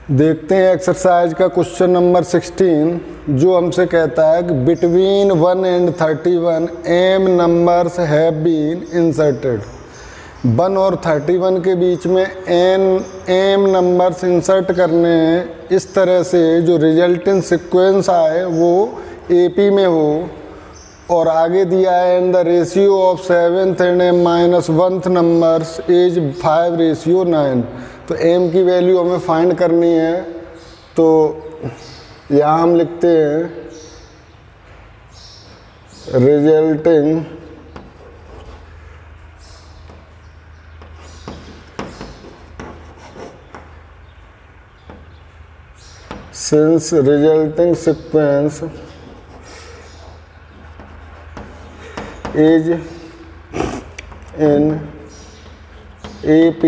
देखते हैं एक्सरसाइज का क्वेश्चन नंबर 16 जो हमसे कहता है कि between 1 and 31 m numbers have been inserted. 1 और 31 के बीच में एम नंबर्स इंसर्ट करने हैं इस तरह से जो रिजल्टेंट सीक्वेंस आए वो एपी में हो, और आगे दिया है in the ratio of 7th and m-1th numbers is 5:9। तो m की वैल्यू हमें फाइंड करनी है। तो यहाँ हम लिखते हैं resulting since resulting sequence is in AP,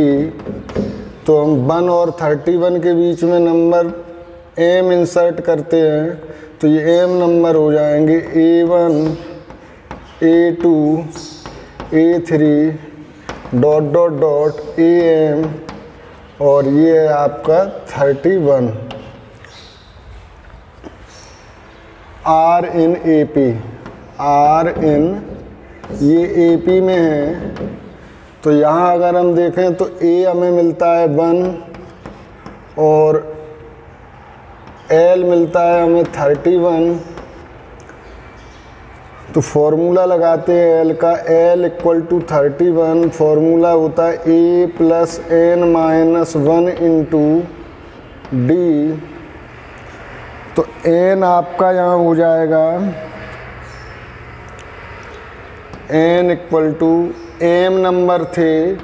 तो हम 1 और 31 के बीच में नंबर m इंसर्ट करते हैं तो ये m नंबर हो जाएंगे A1 A2 A3 dot dot dot AM, और ये है आपका 31 R इन AP। R इन ये AP में है, तो यहाँ अगर हम देखें तो A हमें मिलता है 1 और L मिलता है हमें 31। तो फॉर्मूला लगाते हैं L का, L इक्वल टू 31, फॉर्मूला होता है A plus n-1 into D। तो n आपका यहाँ हो जाएगा n equal to m number थे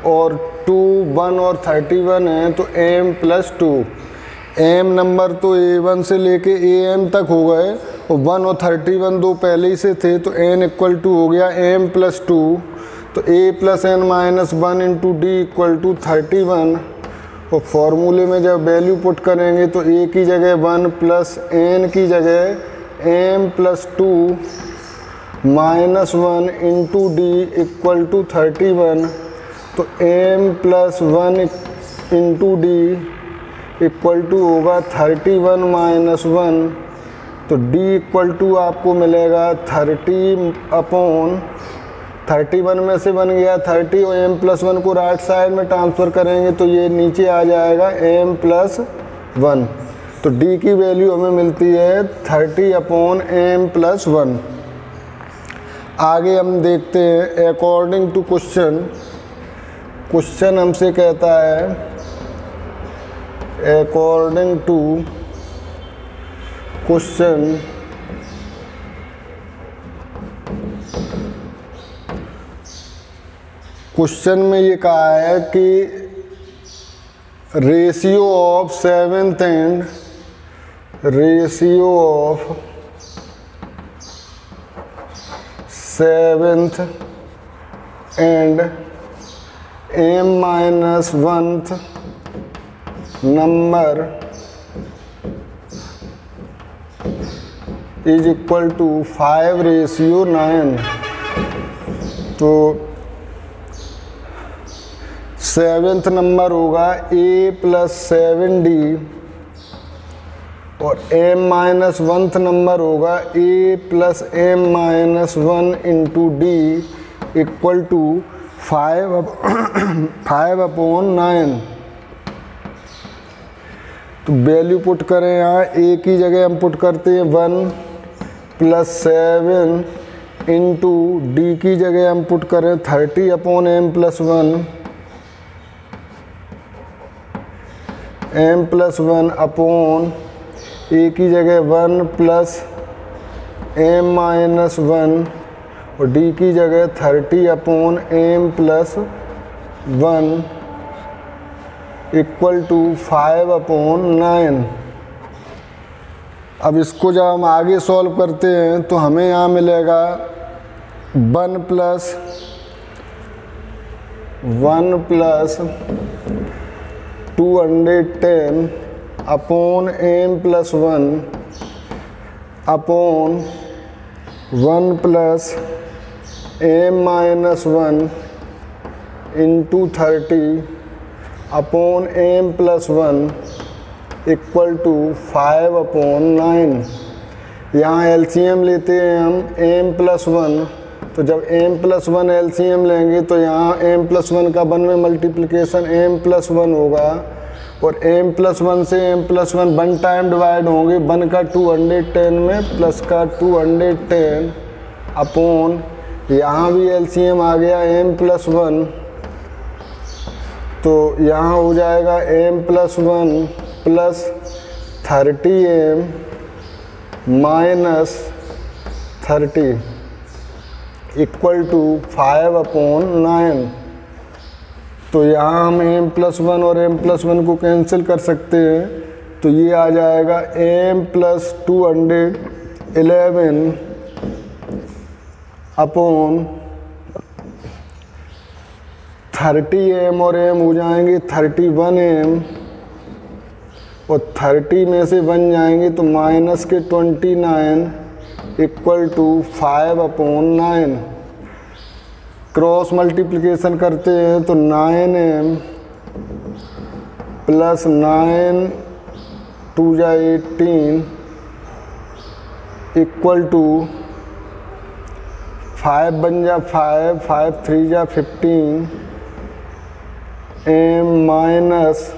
और 2, 1 और 31 है तो m प्लस 2। m नंबर तो A1 से लेके AM तक हो गए और 1 और 31 दो पहले ही से थे, तो n इक्वल टू हो गया m प्लस 2। तो A plus n-1 into D equal to 31, और फॉर्मूले में जब वैल्यू पुट करेंगे तो A की जगह 1 प्लस n की जगह m plus 2 -1 into D equal to 31। तो m plus 1 into D equal to होगा 31 माइनस 1। तो D इक्वल टू आपको मिलेगा 30/31 में से बन गया 30 और m प्लस 1 को राइट साइड में ट्रांसफ़र करेंगे तो ये नीचे आ जाएगा m प्लस 1। तो D की वैल्यू हमें मिलती है 30/m प्लस 1। आगे हम देखते हैं अकॉर्डिंग टू क्वेश्चन हमसे कहता है अकॉर्डिंग टू क्वेश्चन में ये कहा है कि ratio of 7th and m-1th number is equal to 5:9। तो 7th नंबर होगा A प्लस 7D और m-1th नंबर होगा A plus m-1 into D equal to 5/9। तो वैल्यू पुट करें यहाँ A की जगह हम पुट करते हैं 1 प्लस 7 इंटू D की जगह हम पुट करें 30/m plus 1। m plus 1 upon A की जगह 1 प्लस m-1 और D की जगह 30/m प्लस 1 इक्वल टू 5/9। अब इसको जब हम आगे सॉल्व करते हैं तो हमें यहाँ मिलेगा 1 plus 210 upon m plus 1 upon 1 plus m-1 into 30 upon m plus 1 equal to 5/9। यहाँ एलसीएम लेते हैं हम m+1, तो जब m+1 एलसीएम लेंगे तो यहाँ m+1 का 1 में मल्टीप्लिकेशन m+1 होगा, और m+1 से m+1 1 टाइम डिवाइड होंगे, 1 का 210 में प्लस का 210 अपॉन, यहाँ भी एलसीएम आ गया m+1, तो यहाँ हो जाएगा m+1 plus 30m minus 30 equal to 5/9। तो यहाँ हम m+1 और m+1 को कैंसिल कर सकते हैं, तो ये आ जाएगा m+211 अपॉन 30m और m हो जाएंगे 31m, और 30 में से 1 जाएंगे तो माइनस के 29 इक्वल टू 5/9। क्रॉस मल्टीप्लिकेशन करते हैं तो 9m प्लस 9 2 जा 18 इक्वल टू 5 बन जा 5, 5 3 जा 15 m माइनस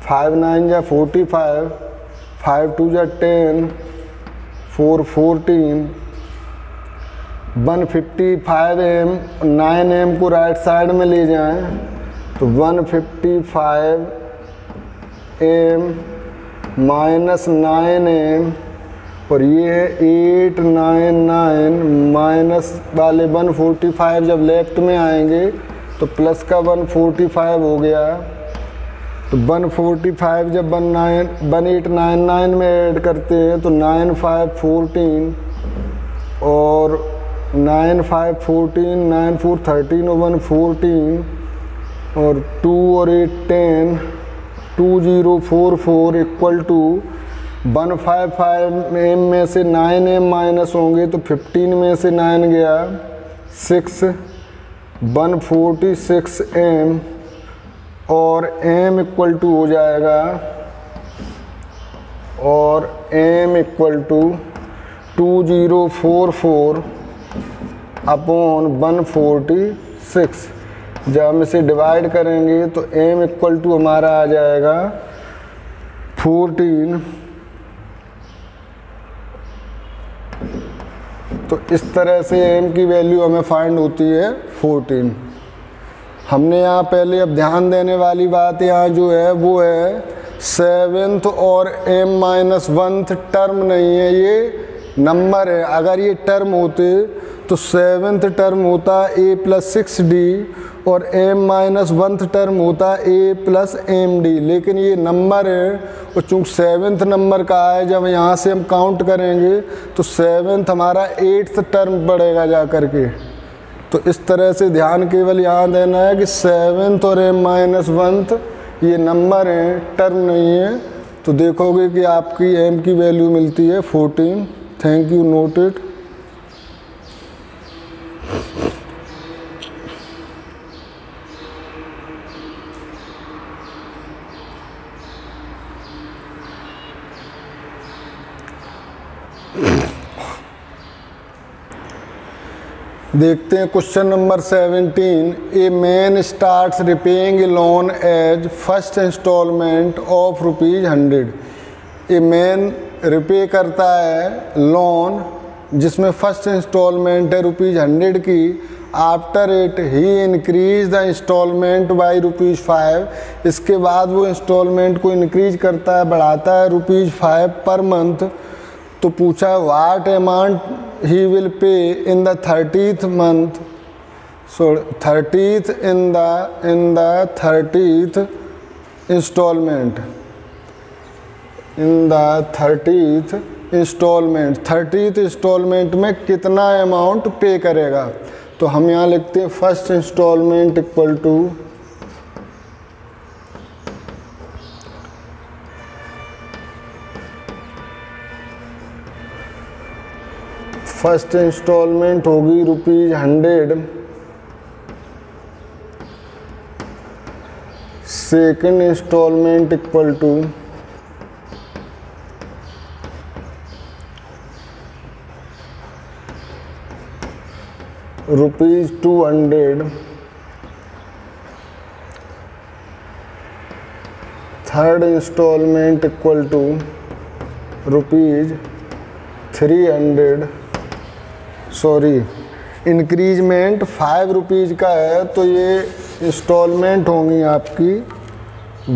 5 9 जा 45, 5 2 जा 10, 4 14, 155m, 9m को राइट साइड में ले जाएं तो 155m माइनस 9m, और ये है 899 माइनस वाले 145 जब लेफ्ट में आएंगे तो प्लस का 145 हो गया, तो 145 जब 1899 में ऐड करते हैं तो 9 5 14 और 9 5 14 9 4 13 और 1 14 और 2 और 8 10 2044 इक्वल टू 155m में से 9m माइनस होंगे तो 15 में से 9 गया 6 146m, और m इक्वल टू हो जाएगा, और m इक्वल टू 2044 अपॉन 146। जब हम इसे डिवाइड करेंगे तो m इक्वल टू हमारा आ जाएगा 14। तो इस तरह से m की वैल्यू हमें फाइंड होती है 14। हमने यहाँ पहले अब ध्यान देने वाली बात यहाँ जो है वो है 7th और m-1th टर्म नहीं है, ये नंबर है। अगर ये टर्म होते तो 7th टर्म होता a+6d और m-1th टर्म होता a+md, लेकिन ये नंबर है और चूँकि 7th नंबर का है, जब यहाँ से हम काउंट करेंगे तो 7th हमारा 8th टर्म पड़ेगा जा करके। तो इस तरह से ध्यान केवल यहाँ देना है कि 7th और m-1th ये नंबर हैं, टर्म नहीं है। तो देखोगे कि आपकी m की वैल्यू मिलती है 14। Thank you, note it. देखते हैं question number 17। A man starts repaying a loan as first instalment of ₹100। A man repay करता है लोन जिसमें फर्स्ट इंस्टॉलमेंट है ₹100 की। After it he increase the instalment by ₹5। इसके बाद वो इंस्टॉलमेंट को इंक्रीज करता है, बढ़ाता है ₹5 पर मंथ। तो पूछा what amount he will pay in the 30th month, so 30th in the 30th instalment, in the 30th instalment, 30th instalment में कितना अमाउंट पे करेगा। तो हम यहाँ लिखते हैं first instalment equal to first instalment होगी ₹100, second instalment equal to ₹200, third instalment equal to ₹300, sorry increasement ₹5 का है तो ये इंस्टॉलमेंट होंगी आपकी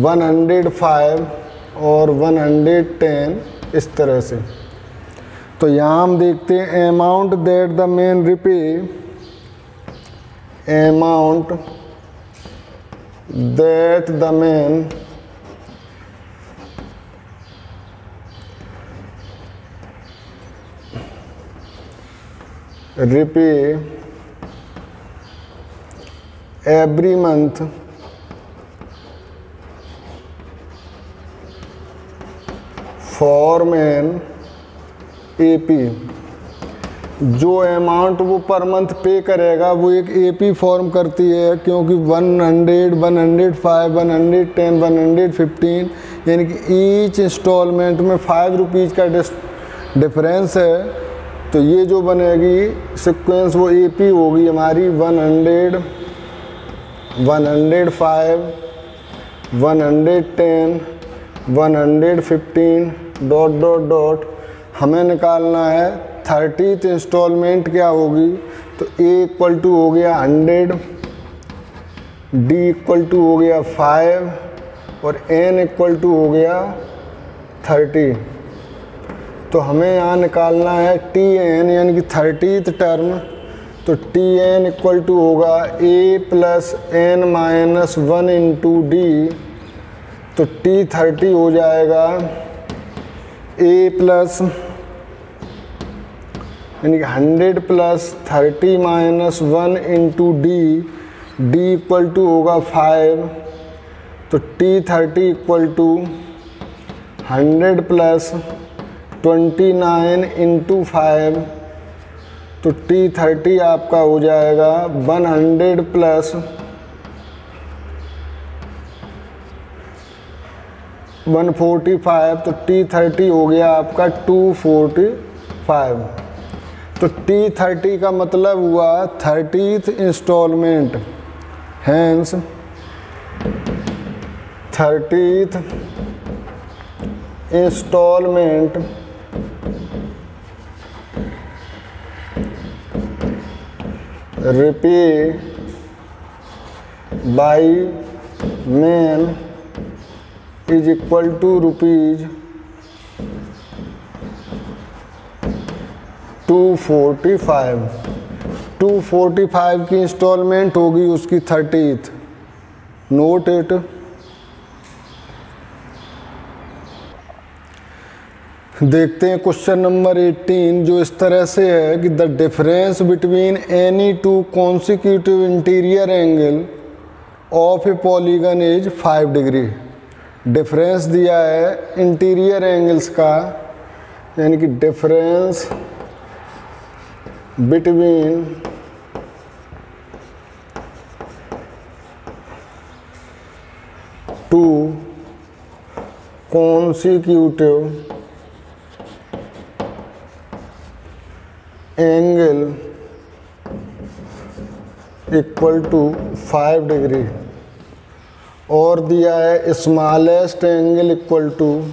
105 और 110 इस तरह से। तो यहाँ हम देखते हैं amount that the man repay, amount that the man repay every month for man AP, जो अमाउंट वो पर मंथ पे करेगा वो एक AP फॉर्म करती है, क्योंकि 100, 105, 110, 115 यानी कि ईच इंस्टॉलमेंट में ₹5 का डिफरेंस है। तो ये जो बनेगी सीक्वेंस वो AP होगी हमारी 100, 105, 110, 115 ... हमें निकालना है 30th इंस्टॉलमेंट क्या होगी। तो A इक्वल टू हो गया 100, D इक्वल टू हो गया 5 और N इक्वल टू हो गया 30। तो हमें यहाँ निकालना है TN यानी कि 30th टर्म। तो TN इक्वल टू होगा A + N-1 × D। तो T30 हो जाएगा A प्लस यानी कि 100 + 30 - 1 × D, D इक्वल टू होगा 5। तो T30 इक्वल टू 100 + 29 × 5। तो T30 आपका हो जाएगा 100 + 145। तो T30 हो गया आपका 245। तो T30 का मतलब हुआ 30th instalment, hence 30th instalment repay by man is equal to ₹245। 245 की इंस्टॉलमेंट होगी उसकी 30th। Note it. देखते हैं क्वेश्चन नंबर 18 जो इस तरह से है कि the difference between any two consecutive interior angle of a polygon is 5 degree. Difference दिया है इंटीरियर एंगल्स का, यानी कि difference between two consecutive angle equal to 5 degree. और दिया है smallest angle equal to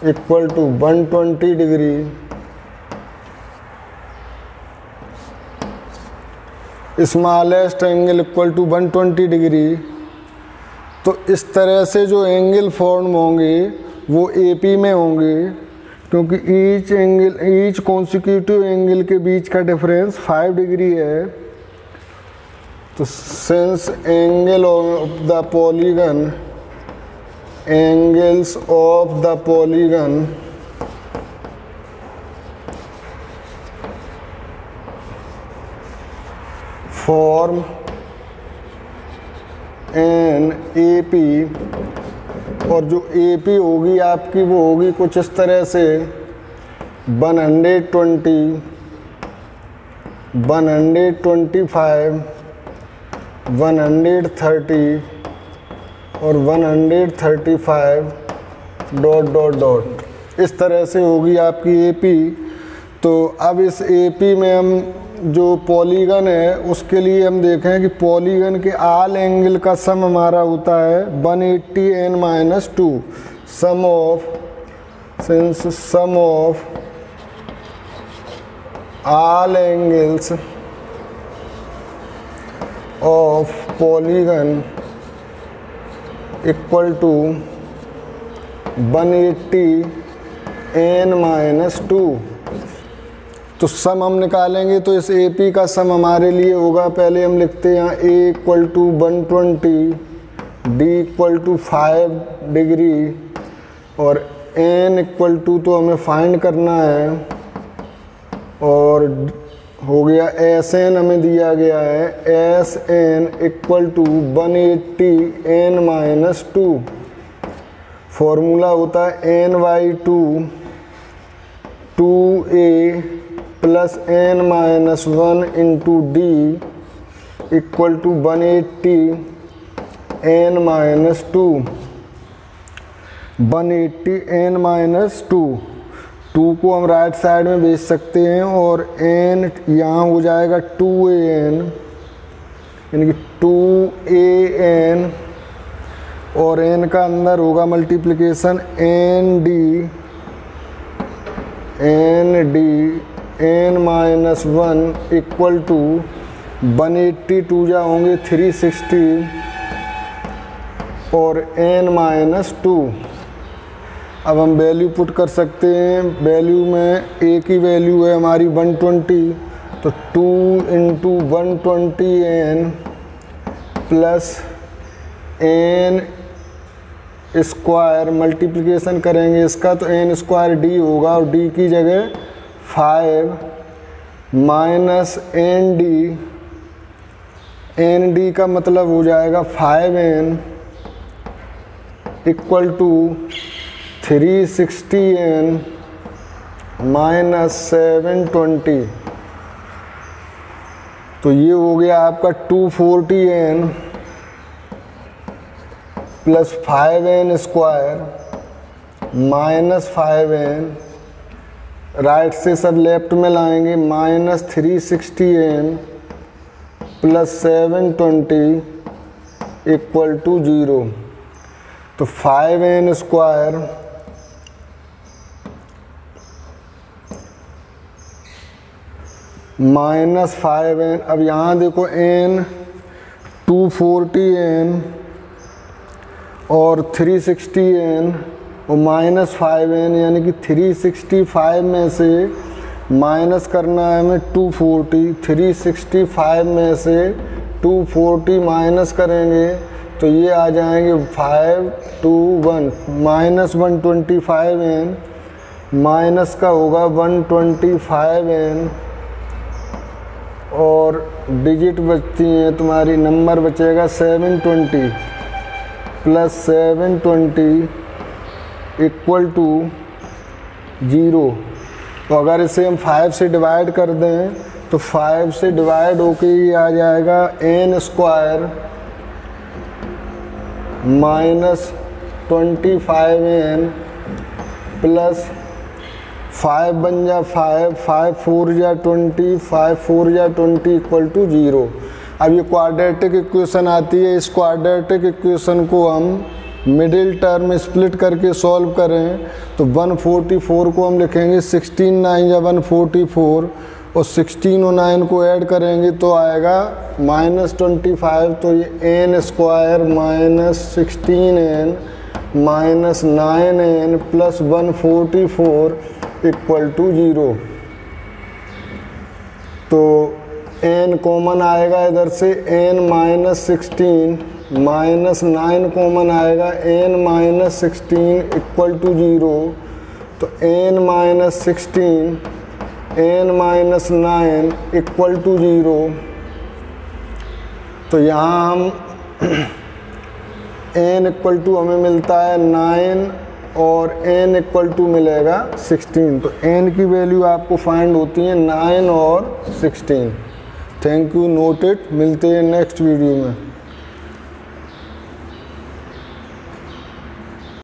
equal to 120 degree. Smallest angle equal to 120 degree. तो इस तरह से जो एंगल फॉर्म होंगे वो AP में होंगे, क्योंकि ईच कॉन्सिक्यूटिव एंगल के बीच का डिफरेंस 5 डिग्री है। तो since angle of the polygon, angles of the polygon form an AP, और जो AP होगी आपकी वो होगी कुछ इस तरह से 120, 125, 130 और 135 ... इस तरह से होगी आपकी AP। तो अब इस AP में हम जो पॉलीगन है उसके लिए हम देखें कि पॉलीगन के ऑल एंगल का सम हमारा होता है 180n-2 sum of since sum of all angles of polygon equal to 180n-2। तो सम हम निकालेंगे तो इस AP का सम हमारे लिए होगा, पहले हम लिखते हैं यहाँ A equal to 120, D equal to 5 degree और N इक्वल टू तो हमें फाइंड करना है और हो गया SN हमें दिया गया है SN equal to 180n-2। Formula होता है n/2 2a plus n-1 into d equal to 180n-2 180n-2। 2 को हम राइट साइड में भेज सकते हैं और n यहाँ हो जाएगा 2an यानी कि 2an और n का अंदर होगा multiplication nd n-1 equal to 182 जा होंगे 360 और n-2। अब हम वैल्यू पुट कर सकते हैं, वैल्यू में a की वैल्यू है हमारी 120 तो 2 into 120n plus n square multiplication करेंगे इसका तो n स्क्वायर d होगा और d की जगह 5 माइनस nd का मतलब हो जाएगा 5n equal to 360n minus 720। तो ये हो गया आपका 240n plus 5n square minus 5n, right से सब लेफ्ट में लाएंगे, minus 360n plus 720 equal to 0। तो 5n स्क्वायर माइनस 5n, अब यहाँ देखो n 240n और 360n और माइनस 5n यानी कि 365 में से माइनस करना है हमें 240, 365 में से 240 माइनस करेंगे तो ये आ जाएंगे 521 माइनस 125n माइनस का होगा 125n और डिजिट बचती हैं तुम्हारी, नंबर बचेगा 720 प्लस 720 इक्वल टू 0। तो अगर इसे हम 5 से डिवाइड कर दें तो 5 से डिवाइड होके ये आ जाएगा n square minus 25n plus 5 बन जा 5, 5 4 जा 20, 5 4 जा 20 इक्वल टू 0। अब ये क्वाड्रेटिक इक्वेशन आती है, इस क्वाड्रेटिक इक्वेशन को हम मिडिल टर्म स्प्लिट करके सॉल्व करें तो 144 को हम लिखेंगे 16 9 या 144 और 16 और 9 को ऐड करेंगे तो आएगा -25। तो ये n square minus 16n minus 9n plus 144 equal to 0। तो n कॉमन आएगा इधर से, n माइनस 16 माइनस 9 कॉमन आएगा, n माइनस 16 इक्वल टू 0। तो n minus 16 n minus 9 equal to 0। तो यहाँ हम n इक्वल टू हमें मिलता है 9 और n इक्वल टू मिलेगा 16। तो n की वैल्यू आपको फाइंड होती है 9 और 16। Thank you, note it. मिलते हैं नेक्स्ट वीडियो में।